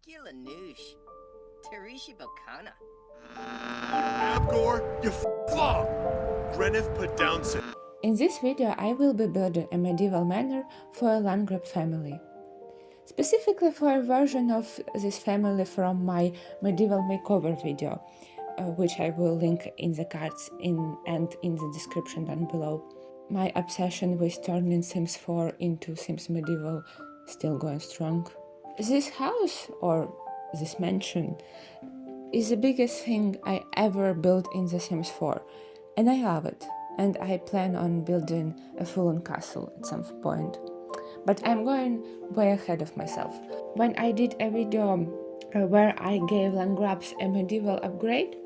Gilanoosh. Tarishi Bokana. Abgor, you flop! Greneth put down some. In this video I will be building a medieval manor for a Landgraab family. Specifically for a version of this family from my medieval makeover video, which I will link in the cards and in the description down below. My obsession with turning Sims 4 into Sims Medieval still going strong. This house, or this mansion, is the biggest thing I ever built in The Sims 4, and I love it, and I plan on building a full-on castle at some point. But I'm going way ahead of myself. When I did a video where I gave Landgraabs a medieval upgrade,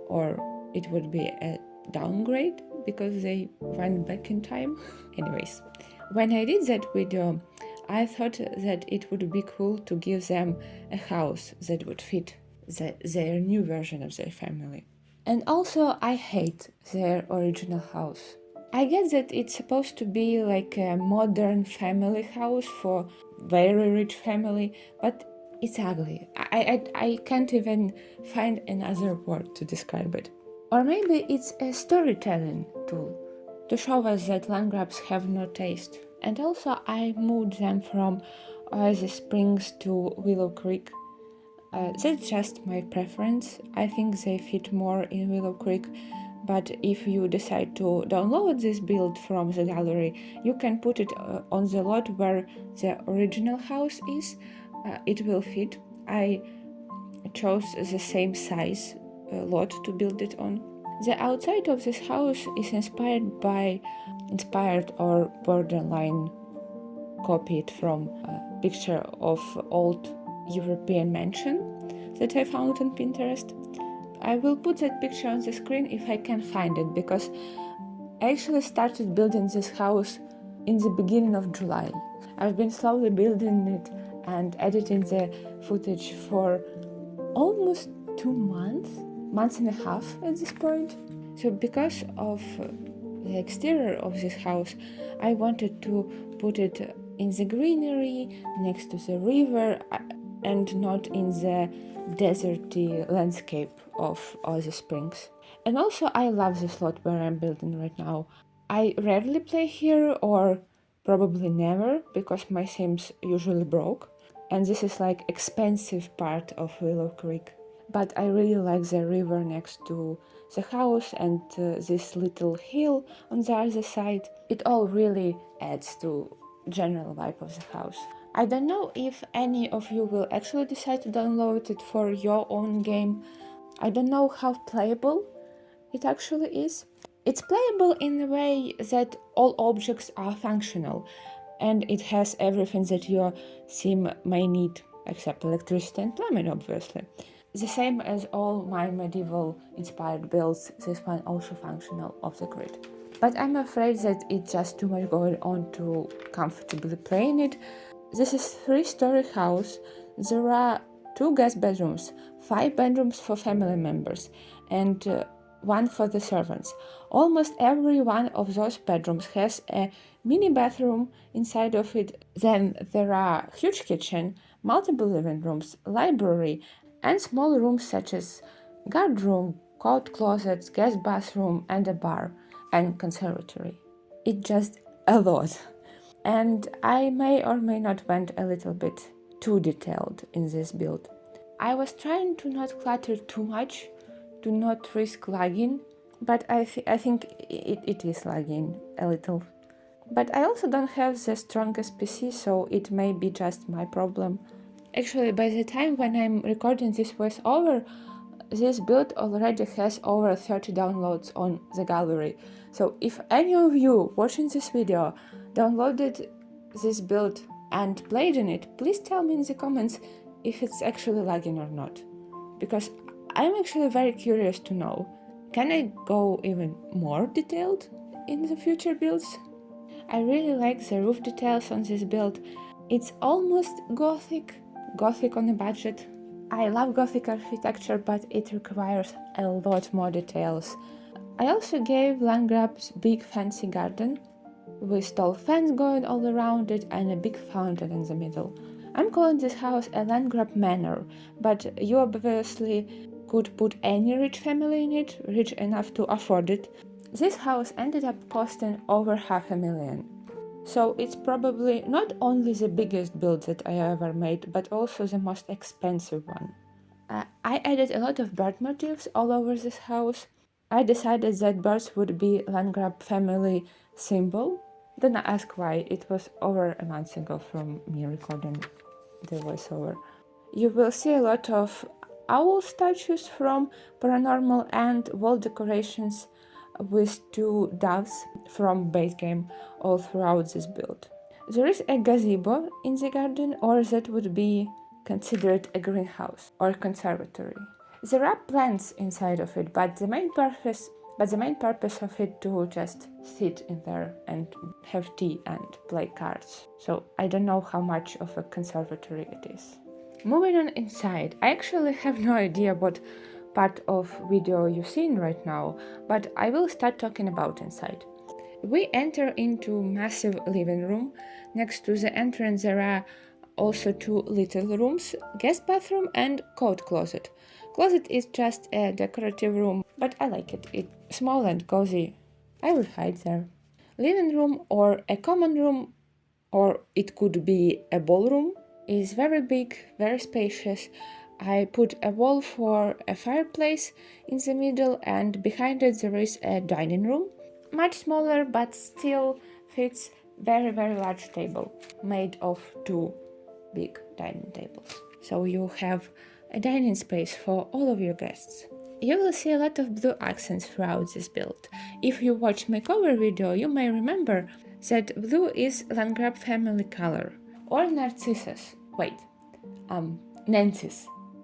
or it would be a downgrade because they went back in time. Anyways, when I did that video, I thought that it would be cool to give them a house that would fit their new version of their family. And also, I hate their original house. I get that it's supposed to be like a modern family house for very rich family, but it's ugly. I can't even find another word to describe it. Or maybe it's a storytelling tool to show us that Landgraabs have no taste. And also I moved them from Oasis Springs to Willow Creek. That's just my preference. I think they fit more in Willow Creek, but if you decide to download this build from the gallery, you can put it on the lot where the original house is. It will fit. I chose the same size lot to build it on. The outside of this house is inspired or borderline copied from a picture of old European mansion that I found on Pinterest. I will put that picture on the screen if I can find it, because I actually started building this house in the beginning of July. I've been slowly building it and editing the footage for almost 2 months and a half at this point. So because of the exterior of this house, I wanted to put it in the greenery next to the river and not in the deserty landscape of Oasis Springs. And also I love this lot where I'm building right now. I rarely play here, or probably never, because my Sims usually broke, and this is like expensive part of Willow Creek. But I really like the river next to the house and this little hill on the other side. It all really adds to general vibe of the house. I don't know if any of you will actually decide to download it for your own game. I don't know how playable it actually is. It's playable in a way that all objects are functional, and it has everything that your sim may need, except electricity and plumbing, obviously. The same as all my medieval inspired builds, this one also functional off the grid. But I'm afraid that it's just too much going on to comfortably playing it. This is a 3-story house. There are 2 guest bedrooms, 5 bedrooms for family members, and 1 for the servants. Almost every one of those bedrooms has a mini bathroom inside of it. Then there are huge kitchen, multiple living rooms, library, and small rooms such as guard room, coat closets, guest bathroom, and a bar, and conservatory. It's just a lot. And I may or may not went a little bit too detailed in this build. I was trying to not clutter too much, to not risk lagging, but I think it is lagging a little. But I also don't have the strongest PC, so it may be just my problem. Actually, by the time when I'm recording this voiceover, this build already has over 30 downloads on the gallery. So if any of you watching this video downloaded this build and played in it, please tell me in the comments if it's actually lagging or not. Because I'm actually very curious to know. Can I go even more detailed in the future builds? I really like the roof details on this build. It's almost Gothic on a budget. I love Gothic architecture, but it requires a lot more details. I also gave Landgraab's big fancy garden with tall fence going all around it and a big fountain in the middle. I'm calling this house a Landgraab Manor, but you obviously could put any rich family in it, rich enough to afford it. This house ended up costing over $500,000. So it's probably not only the biggest build that I ever made, but also the most expensive one. I added a lot of bird motifs all over this house. I decided that birds would be Landgraab family symbol. Don't ask why, it was over a month ago from me recording the voiceover. You will see a lot of owl statues from Paranormal and wall decorations with 2 doves from base game all throughout this build. There is a gazebo in the garden, or that would be considered a greenhouse or conservatory. There are plants inside of it, but the main purpose of it to just sit in there and have tea and play cards. So I don't know how much of a conservatory it is. Moving on inside, I actually have no idea what part of video you're seeing right now, but I will start talking about inside. We enter into massive living room. Next to the entrance there are also 2 little rooms, guest bathroom and coat closet. Closet is just a decorative room, but I like it. It's small and cozy. I would hide there. Living room, or a common room, or it could be a ballroom, is very big, very spacious. I put a wall for a fireplace in the middle, and behind it there is a dining room. Much smaller, but still fits very large table, made of 2 big dining tables. So you have a dining space for all of your guests. You will see a lot of blue accents throughout this build. If you watched my cover video, you may remember that blue is Landgraab family color, or Narcissus.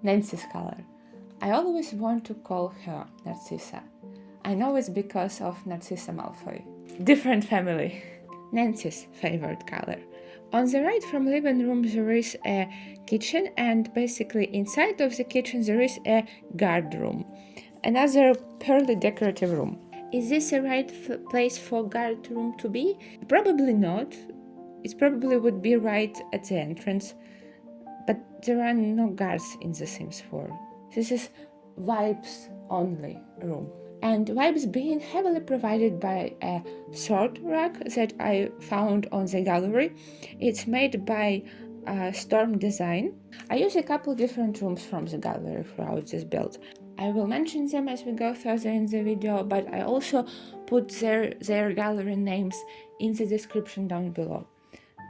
Nancy's color. I always want to call her Narcissa. I know it's because of Narcissa Malfoy. Different family. Nancy's favorite color. On the right from living room there is a kitchen, and basically inside of the kitchen there is a guard room. Another purely decorative room. Is this the right place for guard room to be? Probably not. It probably would be right at the entrance, but there are no guards in The Sims 4. This is vibes only room. And vibes being heavily provided by a sword rack that I found on the Galery. It's made by StormDesign. I use a couple different rooms from the Gallery throughout this build. I will mention them as we go further in the video, but I also put their gallery names in the description down below,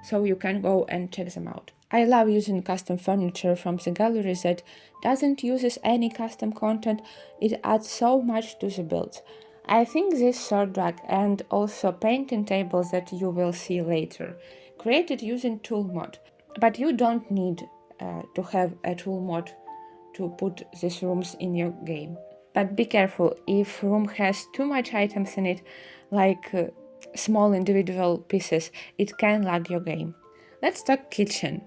so you can go and check them out. I love using custom furniture from the gallery that doesn't use any custom content. It adds so much to the build. I think this sword rack and also painting tables that you will see later, created using tool mod, but you don't need to have a tool mod to put these rooms in your game. But be careful, if room has too much items in it, like small individual pieces, it can lag your game. Let's talk kitchen.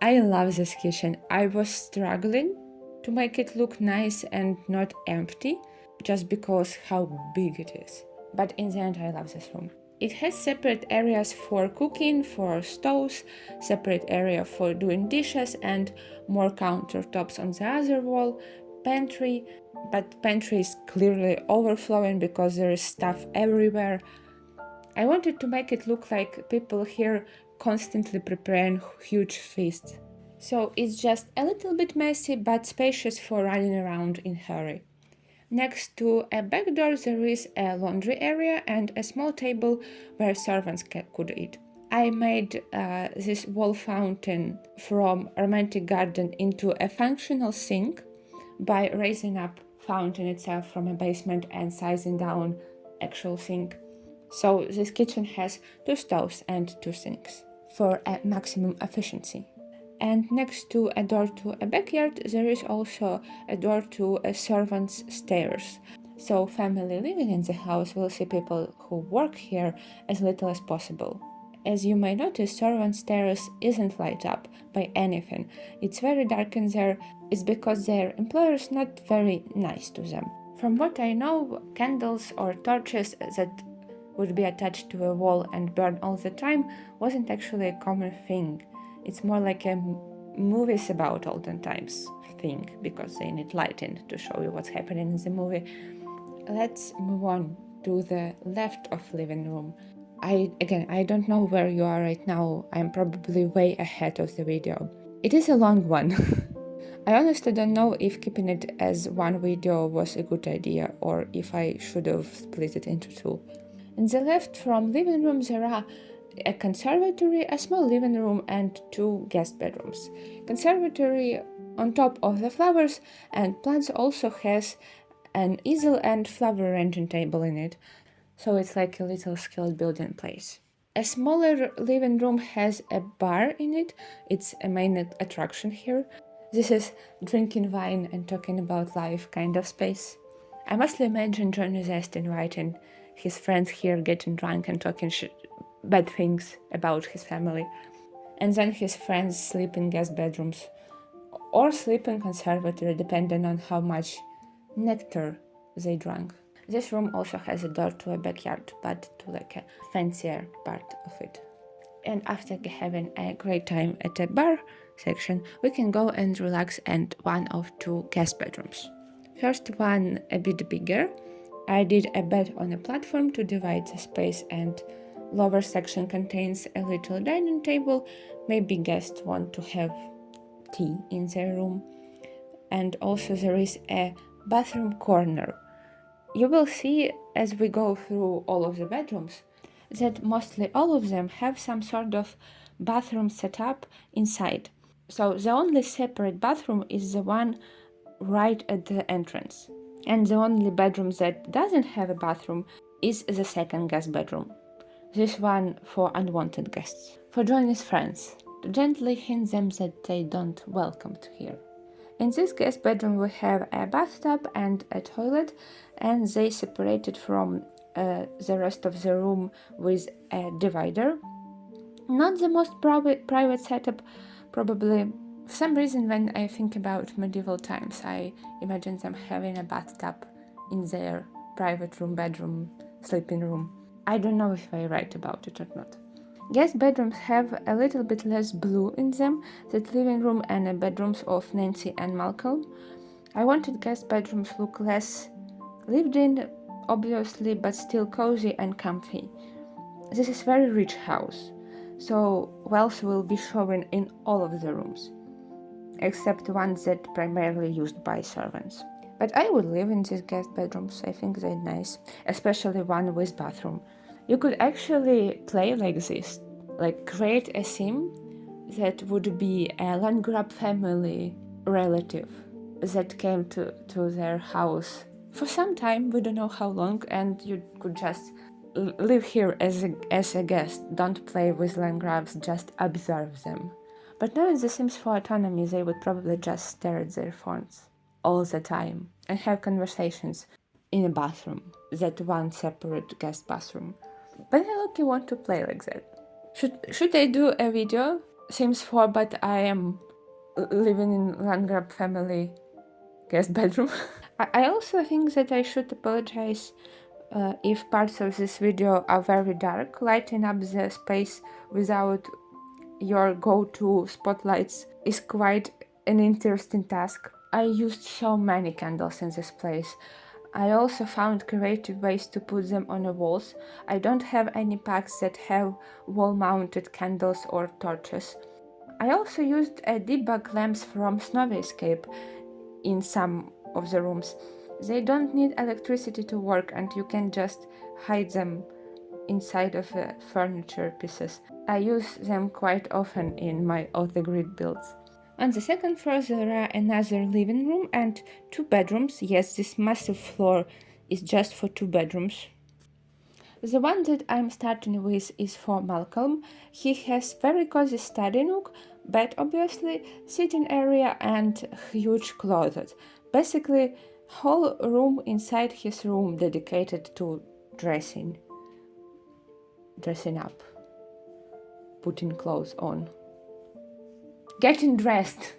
I love this kitchen. I was struggling to make it look nice and not empty, just because how big it is. But in the end, I love this room. It has separate areas for cooking, for stoves, separate area for doing dishes, and more countertops on the other wall, pantry, but pantry is clearly overflowing because there is stuff everywhere. I wanted to make it look like people here constantly preparing huge feasts. So it's just a little bit messy but spacious for running around in hurry. Next to a back door there is a laundry area and a small table where servants could eat. I made this wall fountain from romantic garden into a functional sink by raising up fountain itself from a basement and sizing down actual sink. So this kitchen has 2 stoves and 2 sinks for a maximum efficiency. And next to a door to a backyard, there is also a door to a servant's stairs. So family living in the house will see people who work here as little as possible. As you may notice, servant stairs isn't light up by anything. It's very dark in there. It's because their employer's not very nice to them. From what I know, candles or torches that would be attached to a wall and burn all the time wasn't actually a common thing. It's more like a movies about olden times thing, because they need lighting to show you what's happening in the movie. Let's move on to the left of living room. I don't know where you are right now. I'm probably way ahead of the video. It is a long one. I honestly don't know if keeping it as one video was a good idea or if I should have split it into two. In the left from living room there are a conservatory, a small living room and 2 guest bedrooms. Conservatory on top of the flowers and plants also has an easel and flower arranging table in it, so it's like a little skilled building place. A smaller living room has a bar in it. It's a main attraction here. This is drinking wine and talking about life kind of space. I mostly imagine Johnny Zest inviting his friends here, getting drunk and talking bad things about his family. And then his friends sleep in guest bedrooms or sleep in conservatory, depending on how much nectar they drank. This room also has a door to a backyard, but to like a fancier part of it. And after having a great time at the bar section, we can go and relax at one of 2 guest bedrooms. First one a bit bigger. I did a bed on a platform to divide the space, and lower section contains a little dining table. Maybe guests want to have tea in their room. And also there is a bathroom corner. You will see as we go through all of the bedrooms that mostly all of them have some sort of bathroom set up inside. So the only separate bathroom is the one right at the entrance. And the only bedroom that doesn't have a bathroom is the second guest bedroom. This one for unwanted guests. For Johnny's friends, to gently hint them that they don't welcome to here. In this guest bedroom we have a bathtub and a toilet, and they separated from the rest of the room with a divider. Not the most private setup, probably. For some reason when I think about medieval times, I imagine them having a bathtub in their private room, bedroom, sleeping room. I don't know if I'm right about it or not. Guest bedrooms have a little bit less blue in them than living room and the bedrooms of Nancy and Malcolm. I wanted guest bedrooms look less lived in, obviously, but still cozy and comfy. This is very rich house, so wealth will be shown in all of the rooms, except ones that primarily used by servants. But I would live in these guest bedrooms. I think they're nice, especially one with bathroom. You could actually play like this, like create a sim that would be a Landgraab family relative that came to their house for some time, we don't know how long, and you could just live here as a guest. Don't play with Landgraabs, just observe them. But now in The Sims 4 Autonomy, they would probably just stare at their phones all the time and have conversations in a bathroom, that one separate guest bathroom. But I lucky want to play like that. Should I do a video, Sims 4, but I am living in Landgraab family guest bedroom? I also think that I should apologize if parts of this video are very dark. Lighting up the space without your go-to spotlights is quite an interesting task. I used so many candles in this place. I also found creative ways to put them on the walls. I don't have any packs that have wall-mounted candles or torches. I also used debug lamps from Snowy Escape in some of the rooms. They don't need electricity to work, and you can just hide them inside of furniture pieces. I use them quite often in my off-the-grid builds. On the second floor there are another living room and 2 bedrooms. Yes, this massive floor is just for 2 bedrooms. The one that I'm starting with is for Malcolm. He has very cozy study nook, bed obviously, sitting area and huge closet. Basically, whole room inside his room dedicated to dressing up, putting clothes on, getting dressed.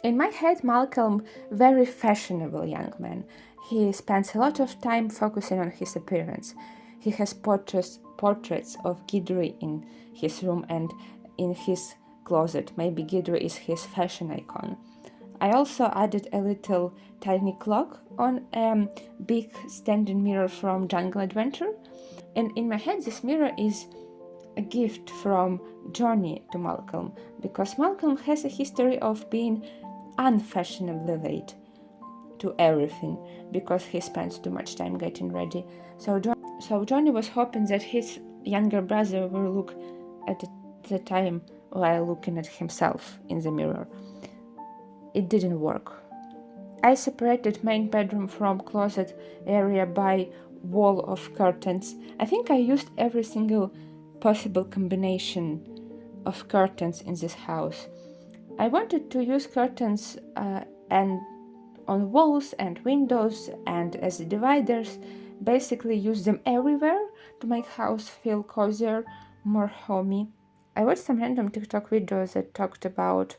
In my head, Malcolm, very fashionable young man. He spends a lot of time focusing on his appearance. He has portraits of Galery in his room, and in his closet. Maybe Galery is his fashion icon. I also added a little tiny clock on a big standing mirror from Jungle Adventure. And in my head, this mirror is a gift from Johnny to Malcolm, because Malcolm has a history of being unfashionably late to everything because he spends too much time getting ready. So Johnny was hoping that his younger brother will look at the time while looking at himself in the mirror. It didn't work. I separated main bedroom from closet area by wall of curtains. I think I used every single possible combination of curtains in this house. I wanted to use curtains and on walls and windows and as dividers, basically use them everywhere to make house feel cozier, more homey. I watched some random TikTok videos that talked about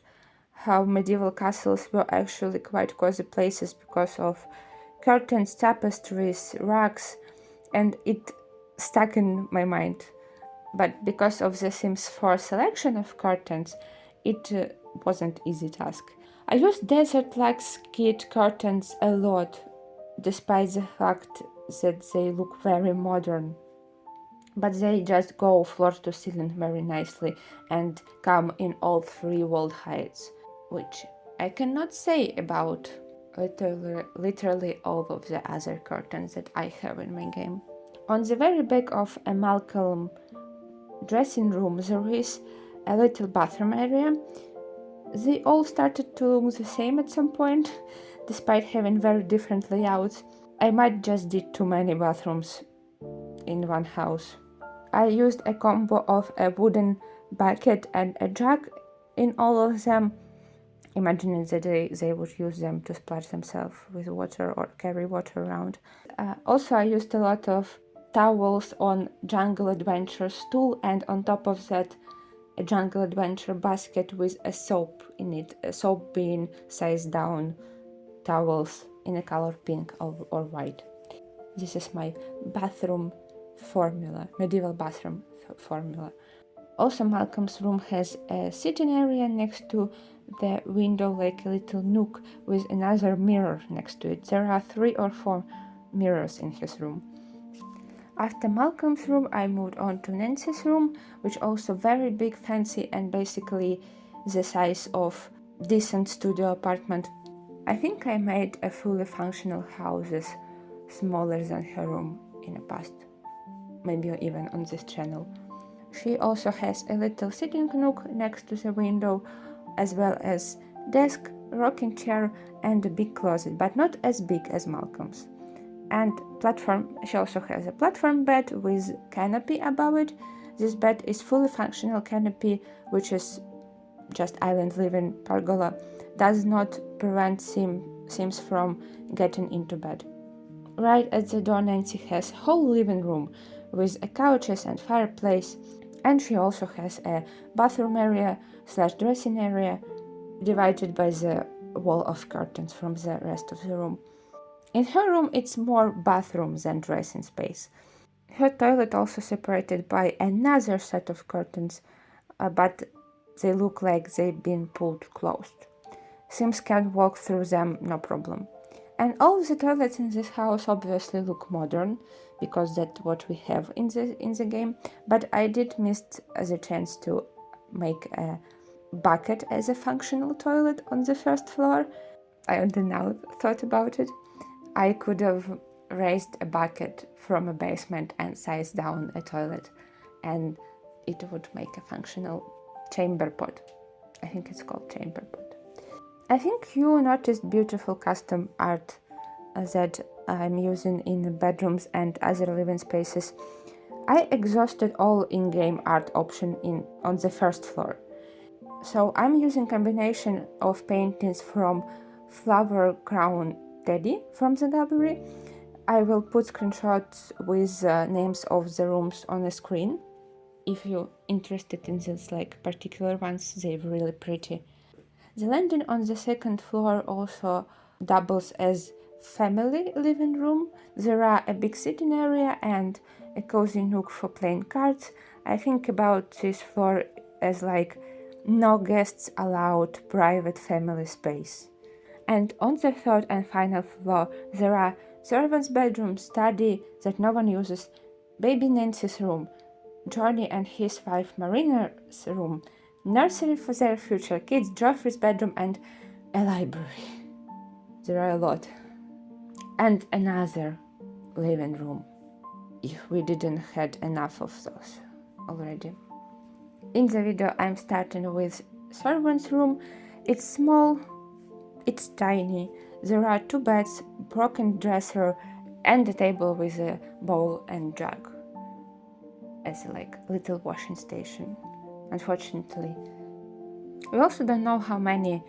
how medieval castles were actually quite cozy places because of curtains, tapestries, rugs, and it stuck in my mind. But because of the Sims 4 selection of curtains, it wasn't an easy task. I used desert-like skid curtains a lot, despite the fact that they look very modern. But they just go floor to ceiling very nicely and come in all 3 wall heights, which I cannot say about literally all of the other curtains that I have in my game. On the very back of a Malcolm dressing room, there is a little bathroom area. They all started to look the same at some point, despite having very different layouts. I might just did too many bathrooms in one house. I used a combo of a wooden bucket and a jug in all of them, imagining that they would use them to splash themselves with water or carry water around. Also, I used a lot of towels on Jungle Adventure stool, and on top of that a Jungle Adventure basket with a soap in it, a soap being sized down towels in a color pink or white. This is my bathroom formula, medieval bathroom formula. Also, Malcolm's room has a sitting area next to the window, like a little nook with another mirror next to it. There are 3 or 4 mirrors in his room. After Malcolm's room, I moved on to Nancy's room, which also very big, fancy, and basically the size of decent studio apartment. I think I made a fully functional houses smaller than her room in the past, maybe even on this channel. She also has a little sitting nook next to the window, as well as desk, rocking chair, and a big closet, but not as big as Malcolm's. And platform, she also has a platform bed with canopy above it. This bed is fully functional canopy, which is just island living pergola, does not prevent Sims from getting into bed. Right at the door, Nancy has whole living room with a couches and fireplace, and she also has a bathroom area / dressing area divided by the wall of curtains from the rest of the room. In her room, it's more bathroom than dressing space. Her toilet also separated by another set of curtains, but they look like they've been pulled closed. Sims can walk through them no problem. And all of the toilets in this house obviously look modern, because that's what we have in the game, but I did miss the chance to make a bucket as a functional toilet on the first floor. I only now thought about it. I could have raised a bucket from a basement and sized down a toilet, and it would make a functional chamber pot. I think it's called chamber pot. I think you noticed beautiful custom art that I'm using in the bedrooms and other living spaces. I exhausted all in-game art options on the first floor. So I'm using combination of paintings from FlowerCrownTeddy from the Gallery. I will put screenshots with names of the rooms on the screen. If you're interested in these particular ones, they're really pretty. The landing on the second floor also doubles as family living room. There are a big sitting area and a cozy nook for playing cards. I think about this floor as No guests allowed, private family space. And on the third and final floor, there are servants' bedroom, study that no one uses, baby Nancy's room, Johnny and his wife Marina's room, nursery for their future kids, Geoffrey's bedroom, and a library. There are a lot. And another living room, if we didn't had enough of those already. In the video I'm starting with servant's room. It's small, it's tiny. There are 2 beds, broken dresser, and a table with a bowl and jug as like little washing station. Unfortunately, we also don't know how many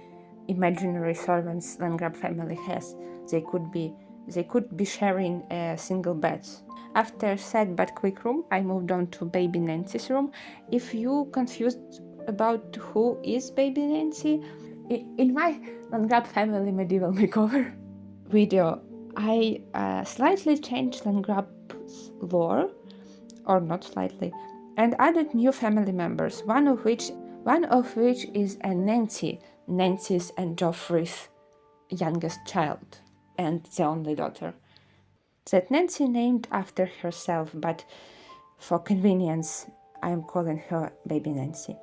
imaginary servants Landgraab family has. They could be sharing a single beds. After sad but quick room, I moved on to baby Nancy's room. If you confused about who is baby Nancy, in my Landgraab family medieval makeover video, I slightly changed Landgraab's lore, or not slightly, and added new family members, one of which is a Nancy's and Geoffrey's youngest child, and the only daughter. That Nancy named after herself, but for convenience, I'm calling her baby Nancy.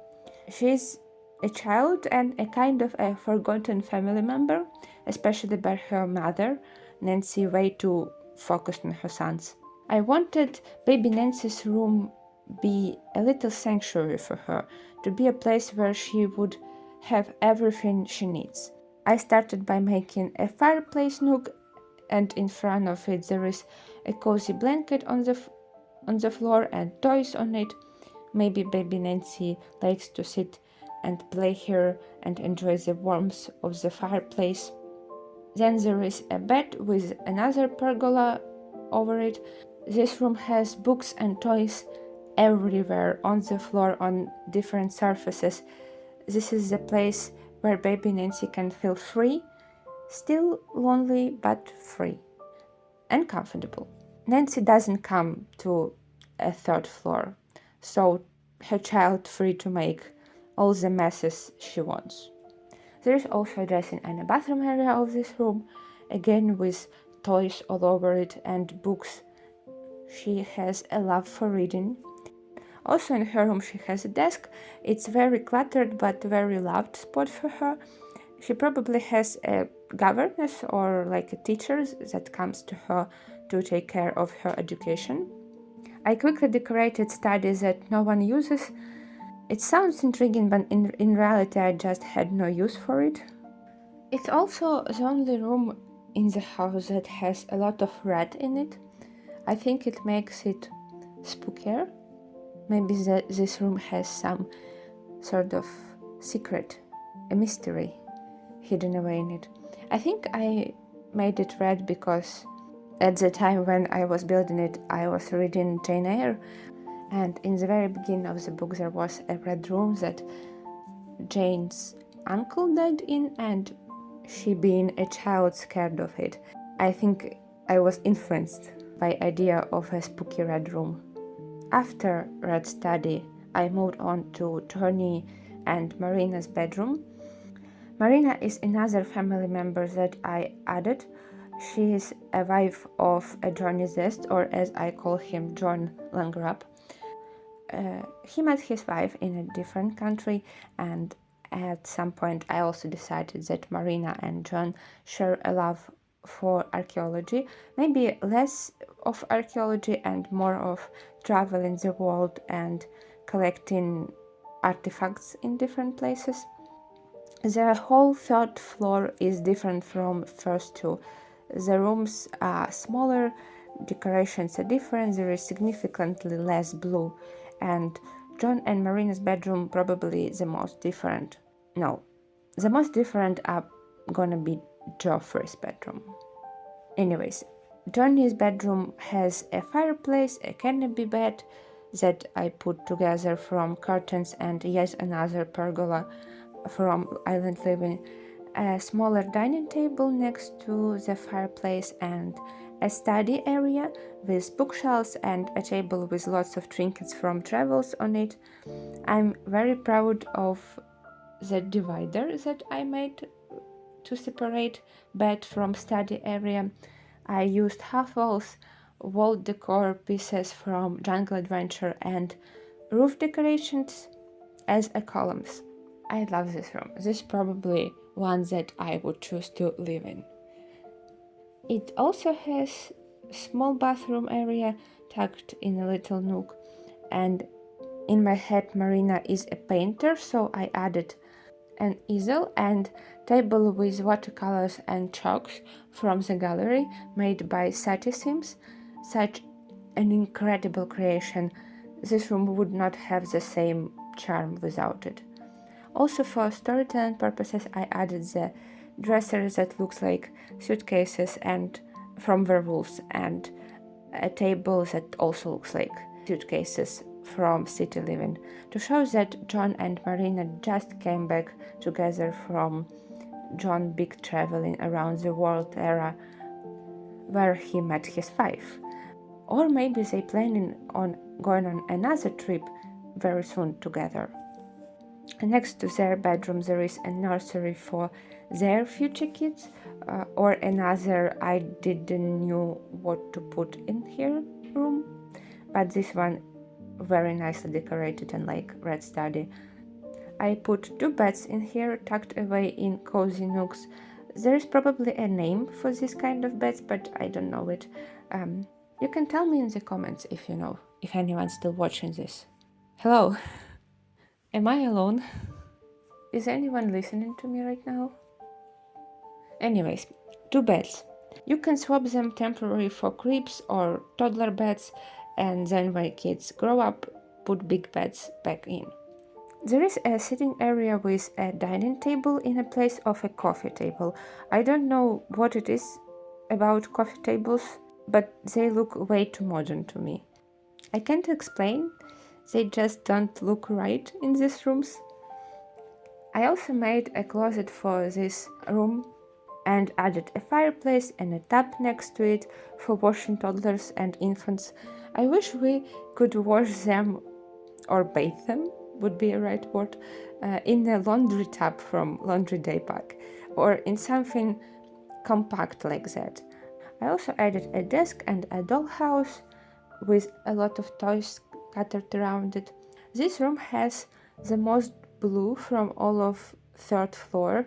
She's a child and a kind of a forgotten family member, especially by her mother, Nancy, way too focused on her sons. I wanted baby Nancy's room be a little sanctuary for her, to be a place where she would have everything she needs. I started by making a fireplace nook, and in front of it there is a cozy blanket on the floor and toys on it. Maybe baby Nancy likes to sit and play here and enjoy the warmth of the fireplace. Then there is a bed with another pergola over it. This room has books and toys everywhere on the floor, on different surfaces. This is the place where baby Nancy can feel free, still lonely but free and comfortable. Nancy doesn't come to a 3rd floor, so her child free to make all the messes she wants. There is also a dressing and a bathroom area of this room, again with toys all over it and books. She has a love for reading. Also in her room she has a desk. It's very cluttered but very loved spot for her. She probably has a governess or like a teacher that comes to her to take care of her education. I quickly decorated studies that no one uses. It sounds intriguing, but in reality I just had no use for it. It's also the only room in the house that has a lot of red in it. I think it makes it spookier. Maybe this room has some sort of secret, a mystery hidden away in it. I think I made it red because at the time when I was building it, I was reading Jane Eyre, and in the very beginning of the book there was a red room that Jane's uncle died in, and she, being a child, scared of it. I think I was influenced by idea of a spooky red room. After red study, I moved on to Johnny and Marina's bedroom. Marina is another family member that I added. She is a wife of a Johnny Zest, or as I call him, John Landgraab. He met his wife in a different country, and at some point I also decided that Marina and John share a love for archaeology, maybe less of archaeology and more of traveling the world and collecting artifacts in different places. The whole 3rd floor is different from first 2. The rooms are smaller, decorations are different, there is significantly less blue, and John and Marina's bedroom probably the most different. No, the most different are gonna be Geoffrey's bedroom. Anyways, Johnny's bedroom has a fireplace, a canopy bed that I put together from curtains and yet another pergola from island living, a smaller dining table next to the fireplace, and a study area with bookshelves and a table with lots of trinkets from travels on it. I'm very proud of the divider that I made to separate bed from study area. I used half walls, wall decor pieces from Jungle Adventure and roof decorations as a columns. I love this room. This is probably one that I would choose to live in. It also has a small bathroom area tucked in a little nook, and in my head Marina is a painter, so I added an easel and table with watercolors and chalks from the gallery made by SatiSims. Such an incredible creation. This room would not have the same charm without it. Also, for storytelling purposes, I added the dresser that looks like suitcases and from werewolves, and a table that also looks like suitcases from city living, to show that John and Marina just came back together from John big traveling around the world era where he met his wife. Or maybe they planning on going on another trip very soon together. Next to their bedroom there is a nursery for their future kids, or another I didn't know what to put in here room, but this one very nicely decorated and like red study. I put 2 beds in here tucked away in cozy nooks. There is probably a name for this kind of beds, but I don't know it. You can tell me in the comments if you know, if anyone's still watching this. Hello. Am I alone? Is anyone listening to me right now? Anyways, 2 beds. You can swap them temporarily for cribs or toddler beds, and then when kids grow up, put big beds back in. There is a sitting area with a dining table in a place of a coffee table. I don't know what it is about coffee tables, but they look way too modern to me. I can't explain. They just don't look right in these rooms. I also made a closet for this room and added a fireplace and a tub next to it for washing toddlers and infants. I wish we could wash them or bathe them, would be a right word, in a laundry tub from Laundry Day Pack, or in something compact like that. I also added a desk and a dollhouse with a lot of toys scattered around it. This room has the most blue from all of 3rd floor.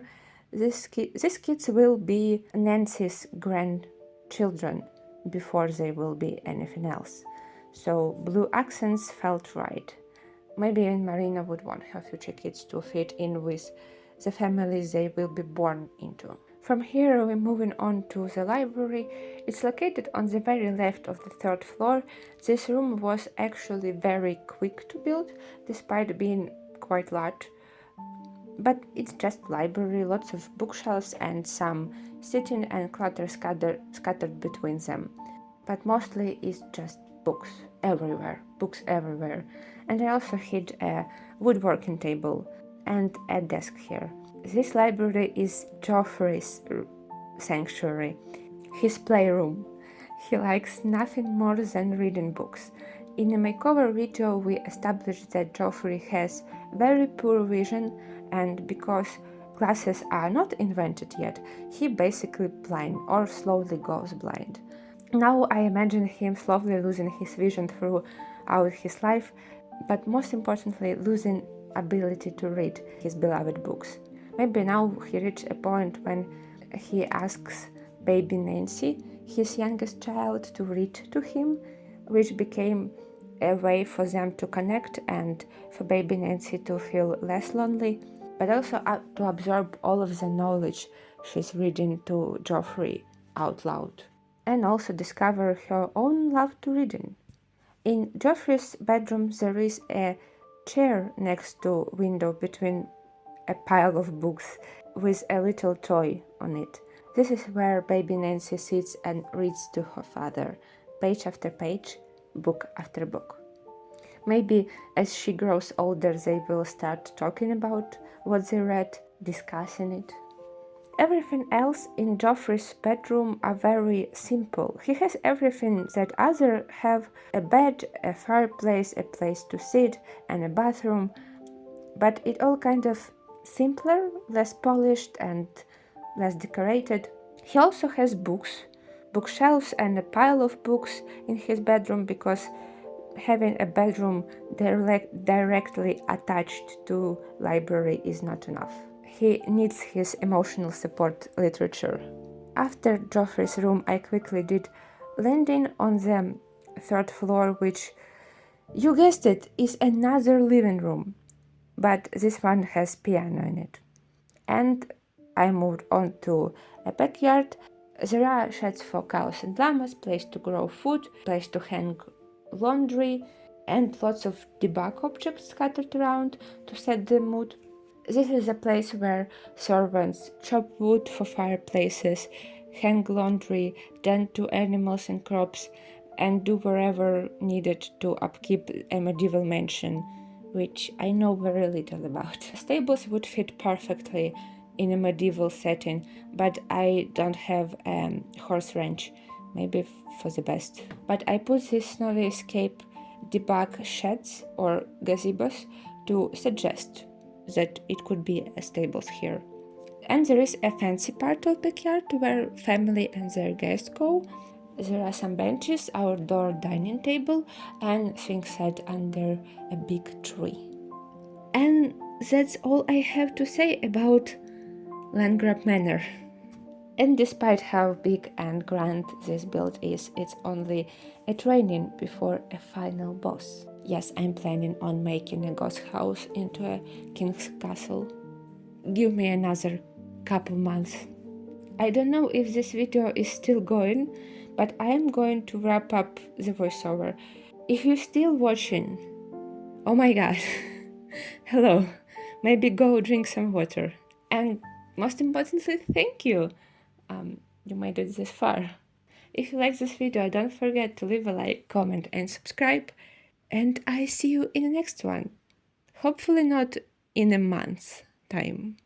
These kids will be Nancy's grandchildren before they will be anything else. So blue accents felt right. Maybe even Marina would want her future kids to fit in with the families they will be born into. From here we're moving on to the library. It's located on the very left of the 3rd floor. This room was actually very quick to build, despite being quite large. But it's just library, lots of bookshelves and some sitting and clutter scattered between them. But mostly it's just books everywhere. And I also hid a woodworking table and a desk here. This library is Geoffrey's sanctuary, his playroom. He likes nothing more than reading books. In a makeover video we established that Geoffrey has very poor vision, and because glasses are not invented yet, he basically blind or slowly goes blind. Now I imagine him slowly losing his vision throughout his life, but most importantly losing ability to read his beloved books. Maybe now he reached a point when he asks baby Nancy, his youngest child, to read to him, which became a way for them to connect and for baby Nancy to feel less lonely, but also to absorb all of the knowledge she's reading to Geoffrey out loud, and also discover her own love to reading. In Geoffrey's bedroom there is a chair next to window between a pile of books with a little toy on it. This is where baby Nancy sits and reads to her father, page after page, book after book. Maybe as she grows older they will start talking about what they read, discussing it. Everything else in Geoffrey's bedroom are very simple. He has everything that others have: a bed, a fireplace, a place to sit, and a bathroom, but it all kind of simpler, less polished and less decorated. He also has bookshelves and a pile of books in his bedroom because having a bedroom directly attached to library is not enough. He needs his emotional support literature. After Geoffrey's room, I quickly did landing on the third floor, which, you guessed it, is another living room, but this one has piano in it. And I moved on to a backyard. There are sheds for cows and llamas, place to grow food, place to hang laundry, and lots of debug objects scattered around to set the mood. This is a place where servants chop wood for fireplaces, hang laundry, tend to animals and crops, and do whatever needed to upkeep a medieval mansion, which I know very little about. Stables would fit perfectly in a medieval setting, but I don't have a horse ranch, maybe for the best. But I put these snowy escape debug sheds or gazebos to suggest that it could be a stables here. And there is a fancy part of backyard where family and their guests go. There are some benches, outdoor dining table, and swing set under a big tree. And that's all I have to say about Landgraab Manor. And despite how big and grand this build is, it's only a training before a final boss. Yes, I'm planning on making a ghost house into a king's castle. Give me another couple months. I don't know if this video is still going, but I am going to wrap up the voiceover. If you're still watching, oh my god, hello, maybe go drink some water. And most importantly, thank you. You made it this far. If you like this video, don't forget to leave a like, comment and subscribe. And I see you in the next one. Hopefully not in a month's time.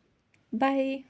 Bye!